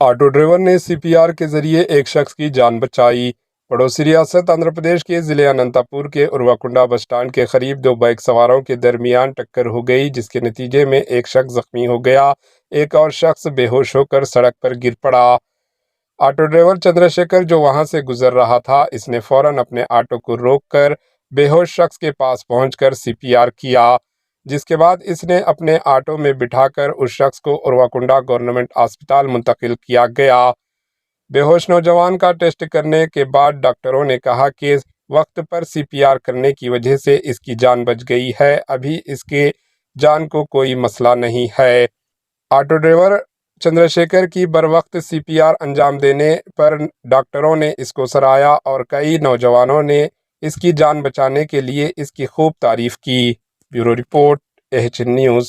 Auto driver نے سی P R کے ذریعے ایک شخص کی جان بچائی۔ پڑوسی ریاست آندھرا پردیش کے ضلع اننتا پور کے ارواکنڈا بس اسٹانڈ کے قریب دو بائیک سواروں کے درمیان ٹکر ہو گئی، جس کے نتیجے میں ایک شخص زخمی ہو گیا، ایک اور شخص بے ہوش ہو کر سڑک پر گر پڑا۔ آٹو ڈرائیور چندر شیکھر جو وہاں سے گزر رہا تھا، اس نے فوراً اپنے آٹو کو روک کر بے ہوش شخص کے پاس پہنچ کر سی پی آر کیا، جس کے بعد اس نے اپنے آٹو میں بٹھا کر اس شخص کو ارواکنڈا گورنمنٹ ہسپتال منتقل کیا گیا۔ بے ہوش نوجوان کا ٹیسٹ کرنے کے بعد ڈاکٹروں نے کہا کہ وقت پر سی پی آر کرنے کی وجہ سے اس کی جان بچ گئی ہے، ابھی اس کے جان کو کوئی مسئلہ نہیں ہے۔ آٹو ڈرائیور چندر شیکھر کی بروقت سی پی آر انجام دینے پر ڈاکٹروں نے اس کو سراہا اور کئی نوجوانوں نے اس کی جان بچانے کے لیے اس کی خوب تعریف کی۔ Bureau report, AHN news.